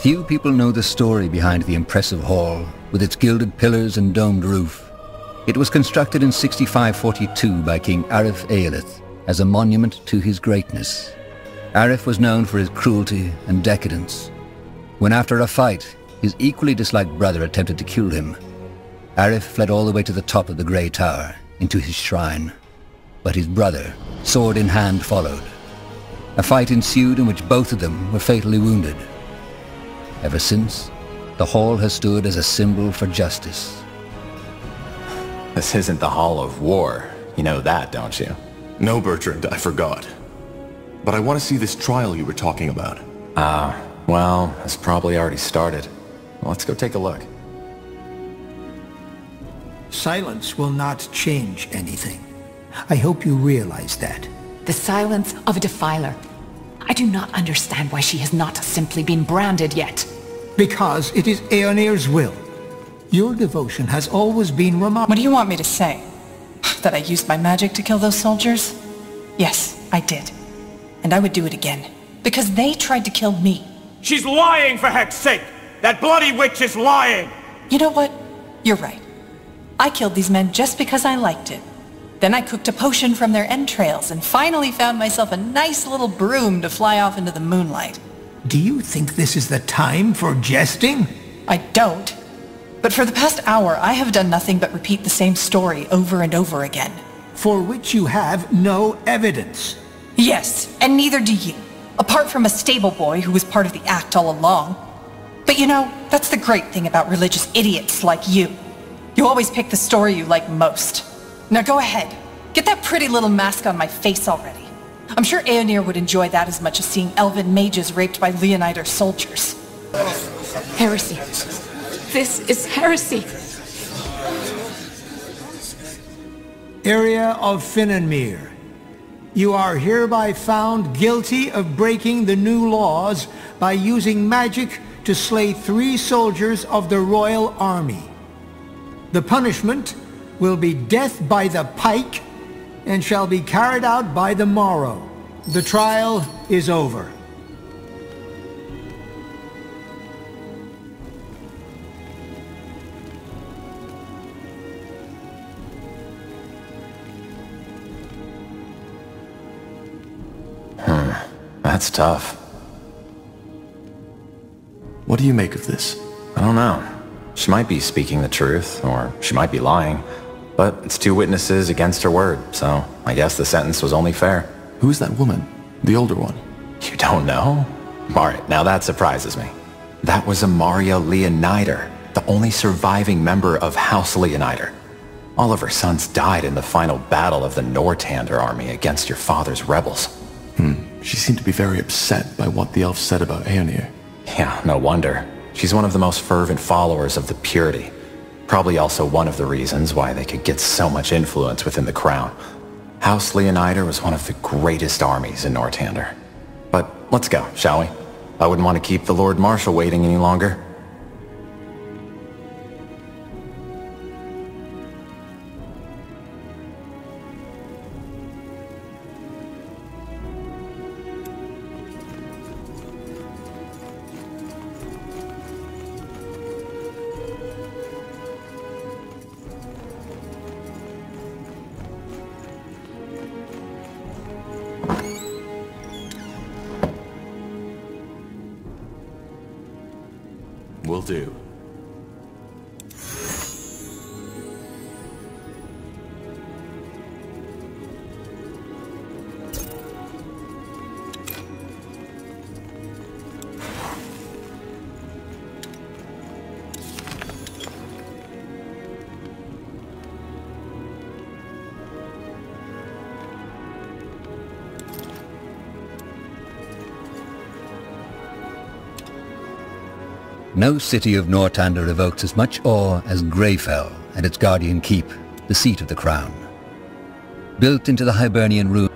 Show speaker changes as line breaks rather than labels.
Few people know the story behind the impressive hall, with its gilded pillars and domed roof. It was constructed in 6542 by King Arif Eilith as a monument to his greatness. Arif was known for his cruelty and decadence. When after a fight, his equally disliked brother attempted to kill him, Arif fled all the way to the top of the Grey Tower, into his shrine. But his brother, sword in hand, followed. A fight ensued in which both of them were fatally wounded. Ever since, the hall has stood as a symbol for justice.
This isn't the Hall of War. You know that, don't you?
No, Bertrand, I forgot. But I want to see this trial you were talking about.
Well, it's probably already started. Let's go take a look.
Silence will not change anything. I hope you realize that.
The silence of a defiler. I do not understand why she has not simply been branded yet.
Because it is Aeonir's will. Your devotion has always been remarkable.
What do you want me to say? That I used my magic to kill those soldiers? Yes, I did. And I would do it again. Because they tried to kill me.
She's lying, for heck's sake! That bloody witch is lying!
You know what? You're right. I killed these men just because I liked it. Then I cooked a potion from their entrails and finally found myself a nice little broom to fly off into the moonlight.
Do you think this is the time for jesting?
I don't. But for the past hour, I have done nothing but repeat the same story over and over again.
For which you have no evidence.
Yes, and neither do you. Apart from a stable boy who was part of the act all along. But you know, that's the great thing about religious idiots like you. You always pick the story you like most. Now go ahead. Get that pretty little mask on my face already. I'm sure Aeonir would enjoy that as much as seeing elven mages raped by Leonider soldiers.
Heresy. This is heresy.
Area of Finnenmere. You are hereby found guilty of breaking the new laws by using magic to slay 3 soldiers of the royal army. The punishment will be death by the pike and shall be carried out by the morrow. The trial is over.
That's tough.
What do you make of this?
I don't know. She might be speaking the truth, or she might be lying. But it's 2 witnesses against her word, so I guess the sentence was only fair.
Who is that woman? The older one?
You don't know? Alright, now that surprises me. That was Amaria Leonider, the only surviving member of House Leonider. All of her sons died in the final battle of the Nortander army against your father's rebels.
She seemed to be very upset by what the elves said about Aeonir.
Yeah, no wonder. She's one of the most fervent followers of the purity. Probably also one of the reasons why they could get so much influence within the crown. House Leonider was one of the greatest armies in Nortander. But let's go, shall we? I wouldn't want to keep the Lord Marshal waiting any longer.
Will do.
No city of Nortander evokes as much awe as Greyfell and its guardian keep, the seat of the crown. Built into the Hibernian ruin